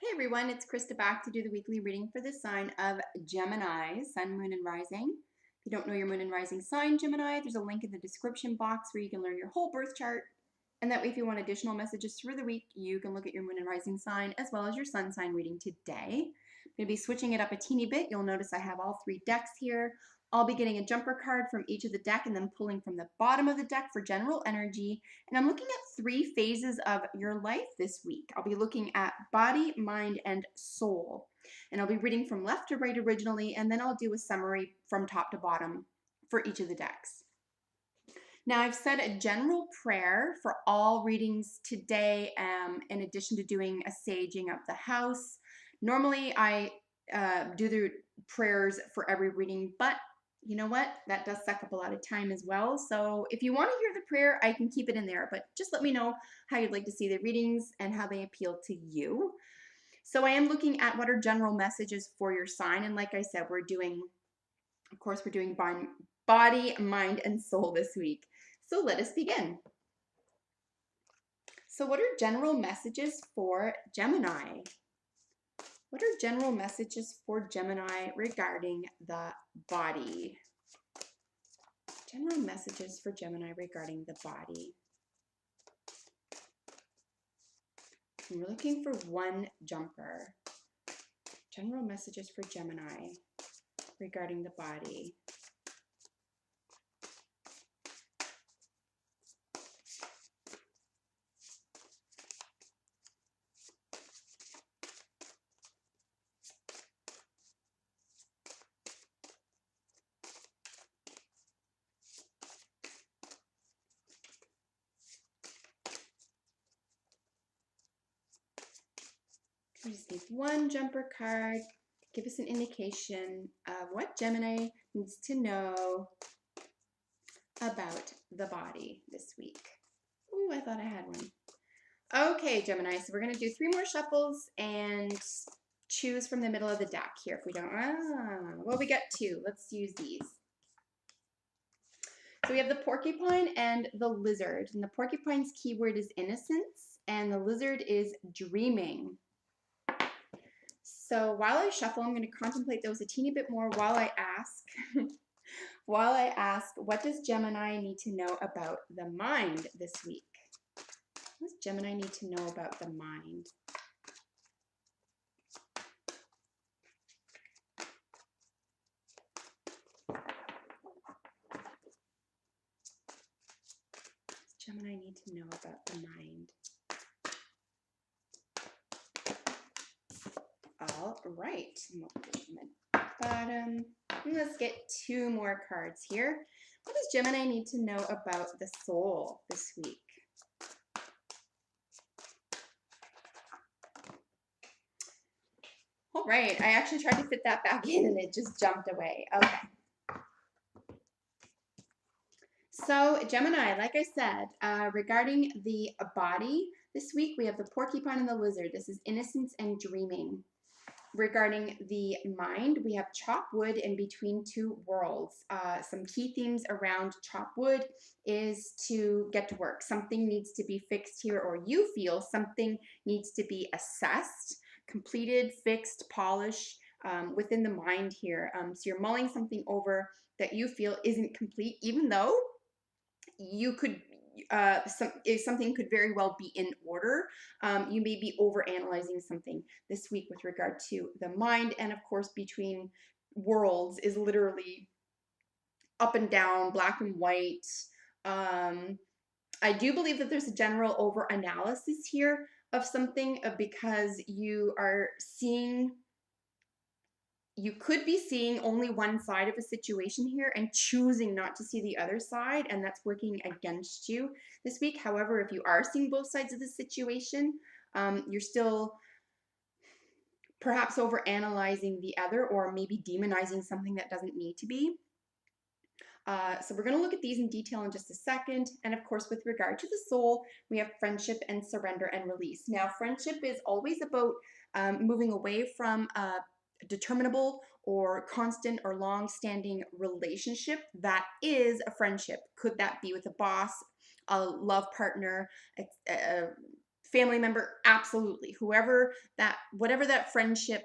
Hey everyone, it's Krista back to do the weekly reading for the sign of Gemini, Sun, Moon, and Rising. If you don't know your Moon and Rising sign, Gemini, there's a link in the description box where you can learn your whole birth chart. And that way, if you want additional messages through the week, you can look at your Moon and Rising sign as well as your Sun sign reading today. I'm going to be switching it up a teeny bit. You'll notice I have all three decks here. I'll be getting a jumper card from each of the deck and then pulling from the bottom of the deck for general energy. And I'm looking at three phases of your life this week. I'll be looking at body, mind, and soul. And I'll be reading from left to right originally, and then I'll do a summary from top to bottom for each of the decks. Now, I've said a general prayer for all readings today, in addition to doing a saging of the house. Normally, I do the prayers for every reading, but you know what? That does suck up a lot of time as well. So if you want to hear the prayer, I can keep it in there, but just let me know how you'd like to see the readings and how they appeal to you. So I am looking at what are general messages for your sign. And like I said, we're doing body, mind, and soul this week. So let us begin. So what are general messages for Gemini? What are general messages for Gemini regarding the body? General messages for Gemini regarding the body. And we're looking for one jumper. General messages for Gemini regarding the body. We just need one jumper card. Give us an indication of what Gemini needs to know about the body this week. Ooh, I thought I had one. Okay, Gemini, so we're going to do 3 more shuffles and choose from the middle of the deck here. If we don't, well, we got 2. Let's use these. So we have the porcupine and the lizard. And the porcupine's keyword is innocence, and the lizard is dreaming. So while I shuffle, I'm going to contemplate those a teeny bit more while I ask, what does Gemini need to know about the mind this week? What does Gemini need to know about the mind? What does Gemini need to know about the mind? All right, we'll put them at the bottom. And let's get 2 more cards here. What does Gemini need to know about the soul this week? All right, I actually tried to fit that back in and it just jumped away. Okay. So Gemini, like I said, regarding the body this week, we have the porcupine and the lizard. This is innocence and dreaming. Regarding the mind, we have chop wood in between 2 worlds. Some key themes around chop wood is to get to work. Something needs to be fixed here, or you feel something needs to be assessed, completed, fixed, polished within the mind here. So you're mulling something over that you feel isn't complete, even though you could if something could very well be in order. You may be overanalyzing something this week with regard to the mind, and of course between worlds is literally up and down, black and white. I do believe that there's a general over-analysis here of something because you could be seeing only one side of a situation here and choosing not to see the other side, and that's working against you this week. However, if you are seeing both sides of the situation, you're still perhaps over analyzing the other, or maybe demonizing something that doesn't need to be. So we're going to look at these in detail in just a second. And of course, with regard to the soul, we have friendship and surrender and release. Now, friendship is always about moving away from determinable or constant or long-standing relationship that is a friendship. Could that be with a boss, a love partner, a family member, absolutely. Whatever that friendship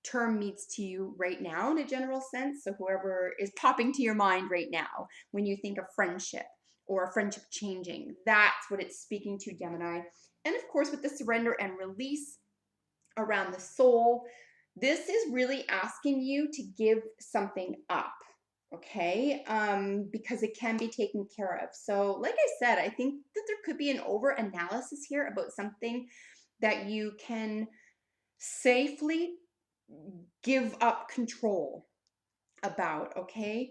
term means to you right now in a general sense. So whoever is popping to your mind right now when you think of friendship or friendship changing, that's what it's speaking to, Gemini. And of course, with the surrender and release around the soul, this is really asking you to give something up, okay? Because it can be taken care of. So like I said, I think that there could be an over analysis here about something that you can safely give up control about, okay?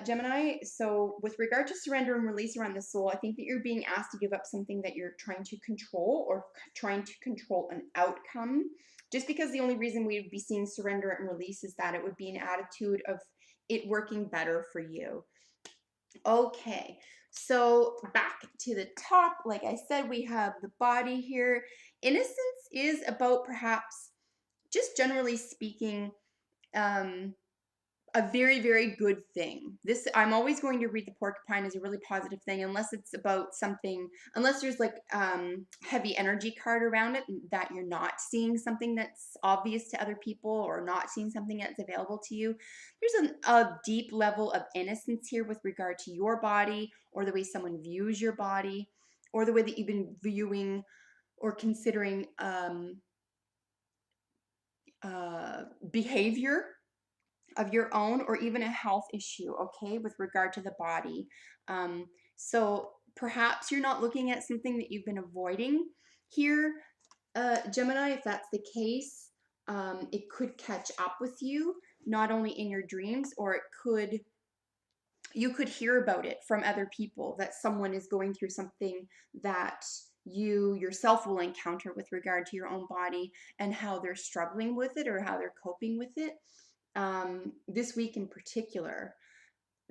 Gemini, so with regard to surrender and release around the soul, I think that you're being asked to give up something that you're trying to control or trying to control an outcome. Just because the only reason we would be seeing surrender and release is that it would be an attitude of it working better for you. Okay, so back to the top, like I said, we have the body here. Innocence is about perhaps, just generally speaking, um, a very, very good thing. This, I'm always going to read the porcupine as a really positive thing, unless it's about something, unless there's like heavy energy card around it that you're not seeing something that's obvious to other people or not seeing something that's available to you. There's a deep level of innocence here with regard to your body or the way someone views your body or the way that you've been viewing or considering behavior of your own or even a health issue, okay, with regard to the body. So perhaps you're not looking at something that you've been avoiding here, Gemini. If that's the case, it could catch up with you, not only in your dreams, or you could hear about it from other people that someone is going through something that you yourself will encounter with regard to your own body and how they're struggling with it or how they're coping with it, this week in particular.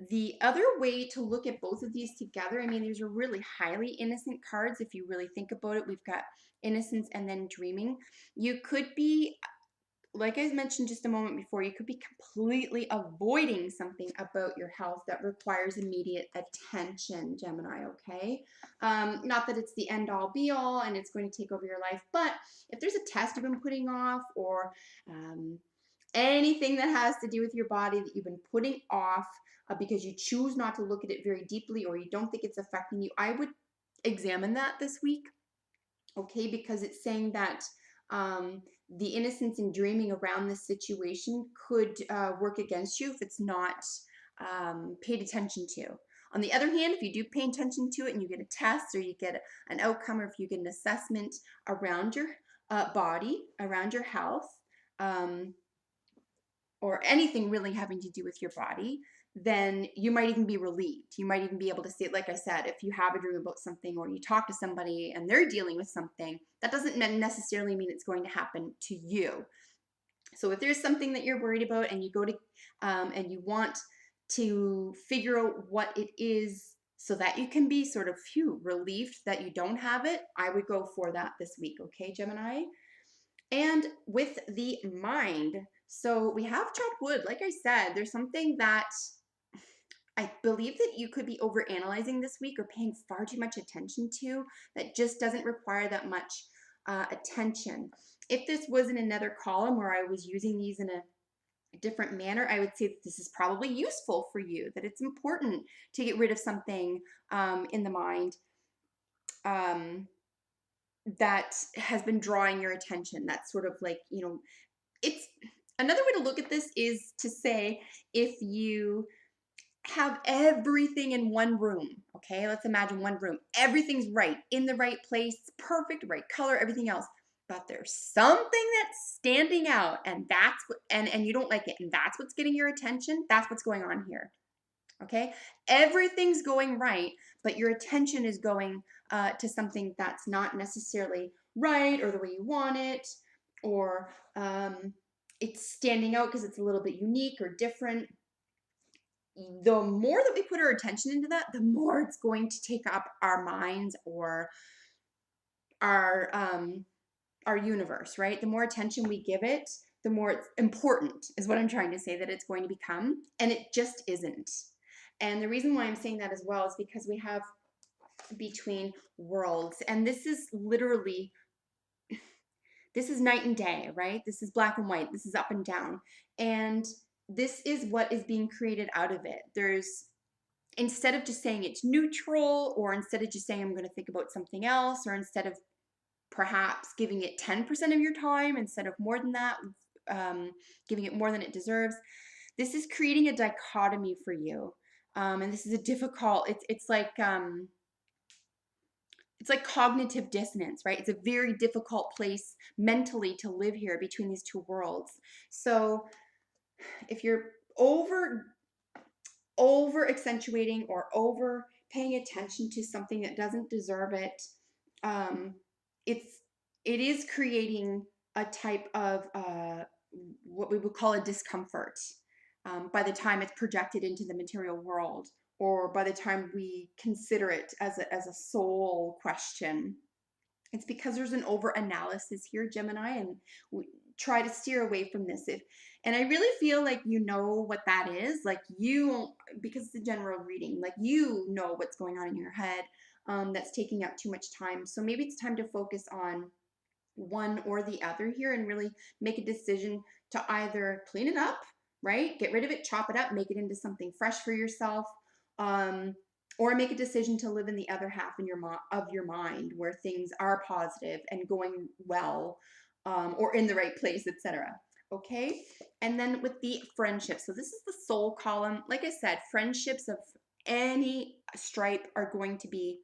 The other way to look at both of these together, I mean, these are really highly innocent cards. If you really think about it, we've got innocence and then dreaming. You could be, like I mentioned just a moment before, you could be completely avoiding something about your health that requires immediate attention, Gemini, okay? Not that it's the end all be all and it's going to take over your life, but if there's a test you've been putting off or anything that has to do with your body that you've been putting off because you choose not to look at it very deeply or you don't think it's affecting you, I would examine that this week, okay? Because it's saying that the innocence and dreaming around this situation could work against you if it's not paid attention to. On the other hand, if you do pay attention to it and you get a test or you get an outcome or if you get an assessment around your body, around your health, or anything really having to do with your body, then you might even be relieved. You might even be able to see it. Like I said, if you have a dream about something or you talk to somebody and they're dealing with something, that doesn't necessarily mean it's going to happen to you. So if there's something that you're worried about and you go to and you want to figure out what it is so that you can be sort of relieved that you don't have it, I would go for that this week, okay, Gemini? And with the mind, so we have chopped wood. Like I said, there's something that I believe that you could be overanalyzing this week or paying far too much attention to that just doesn't require that much attention. If this was in another column where I was using these in a different manner, I would say that this is probably useful for you, that it's important to get rid of something in the mind that has been drawing your attention. That's sort of like, it's another way to look at this is to say if you have everything in one room, okay? Let's imagine one room. Everything's right, in the right place, perfect, right color, everything else. But there's something that's standing out and that's what and you don't like it and that's what's getting your attention. That's what's going on here. Okay? Everything's going right, but your attention is going to something that's not necessarily right or the way you want it, or it's standing out because it's a little bit unique or different. The more that we put our attention into that, the more it's going to take up our minds or our our universe, right? The more attention we give it, the more it's important, is what I'm trying to say that it's going to become, and it just isn't. And the reason why I'm saying that as well is because we have between worlds, and this is literally This is night and day, right? This is black and white. This is up and down. And this is what is being created out of it. There's, instead of just saying it's neutral, or instead of just saying I'm going to think about something else, or instead of perhaps giving it 10% of your time instead of more than that, giving it more than it deserves, this is creating a dichotomy for you. And this is a difficult, it's like cognitive dissonance, right? It's a very difficult place mentally to live here between these two worlds. So if you're over accentuating or over paying attention to something that doesn't deserve it, um, it is creating a type of what we would call a discomfort by the time it's projected into the material world, or by the time we consider it as a soul question. It's because there's an over analysis here, Gemini, and we try to steer away from this. And I really feel like you know what that is. Like you, because it's a general reading, like you know what's going on in your head, that's taking up too much time. So maybe it's time to focus on one or the other here and really make a decision to either clean it up, right? Get rid of it, chop it up, make it into something fresh for yourself, um, or make a decision to live in the other half in of your mind where things are positive and going well, or in the right place, etc. Okay, and then with the friendships, so this is the soul column. Like I said, friendships of any stripe are going to be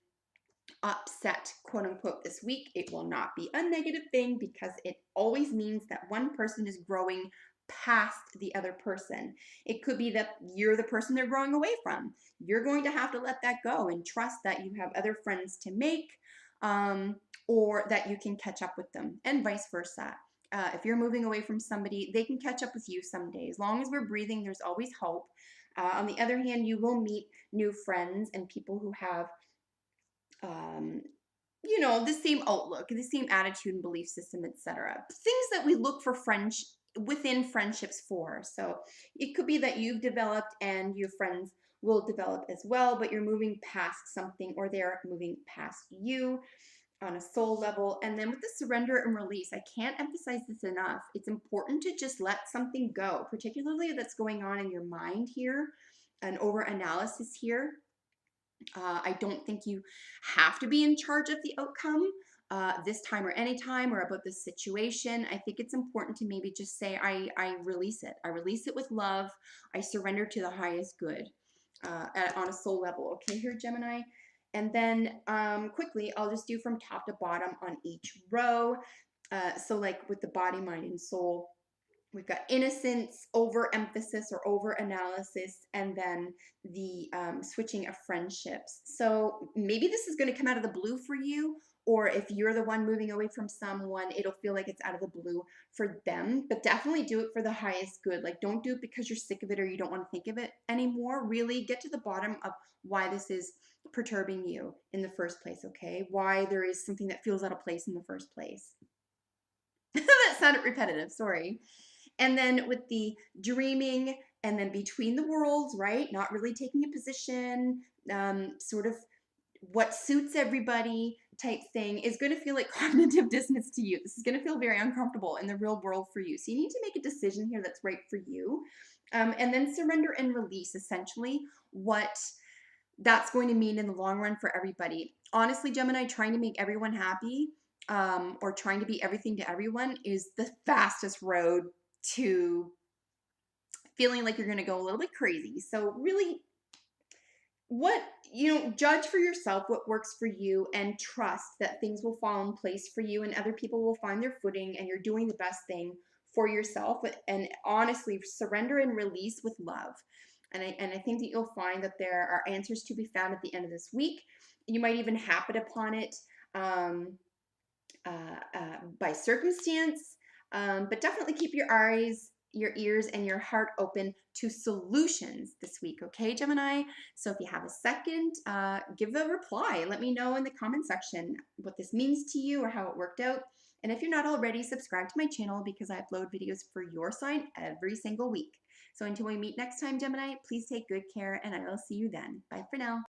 upset, quote unquote, this week. It will not be a negative thing because it always means that one person is growing past the other person. It could be that you're the person they're growing away from. You're going to have to let that go and trust that you have other friends to make, or that you can catch up with them, and vice versa. If you're moving away from somebody, they can catch up with you someday. As long as we're breathing, there's always hope. On the other hand, you will meet new friends and people who have um, the same outlook, the same attitude and belief system, etc. Things that we look for within friendships for. So it could be that you've developed and your friends will develop as well, but you're moving past something, or they're moving past you on a soul level. And then with the surrender and release, I can't emphasize this enough. It's important to just let something go, particularly that's going on in your mind here, an over analysis here. I don't think you have to be in charge of the outcome this time or any time, or about this situation. I think it's important to maybe just say, I release it. I release it with love. I surrender to the highest good on a soul level. Okay, here, Gemini. And then quickly, I'll just do from top to bottom on each row. So like with the body, mind, and soul, we've got innocence, overemphasis or over-analysis, and then the switching of friendships. So maybe this is going to come out of the blue for you, or if you're the one moving away from someone, it'll feel like it's out of the blue for them. But definitely do it for the highest good. Like, don't do it because you're sick of it or you don't want to think of it anymore. Really get to the bottom of why this is perturbing you in the first place, okay? Why there is something that feels out of place in the first place. That sounded repetitive, sorry. And then with the dreaming, and then between the worlds, right? Not really taking a position, sort of what suits everybody type thing, is going to feel like cognitive dissonance to you. This is going to feel very uncomfortable in the real world for you. So you need to make a decision here that's right for you. And then surrender and release, essentially, what that's going to mean in the long run for everybody. Honestly, Gemini, trying to make everyone happy, or trying to be everything to everyone, is the fastest road to feeling like you're going to go a little bit crazy. So really, judge for yourself what works for you, and trust that things will fall in place for you and other people will find their footing, and you're doing the best thing for yourself. And honestly, surrender and release with love. And I think that you'll find that there are answers to be found at the end of this week. You might even happen upon it by circumstance, but definitely keep your eyes, your ears, and your heart open to solutions this week, okay, Gemini? So if you have a second, give a reply. Let me know in the comment section what this means to you or how it worked out. And if you're not already, subscribe to my channel because I upload videos for your sign every single week. So until we meet next time, Gemini, please take good care, and I will see you then. Bye for now.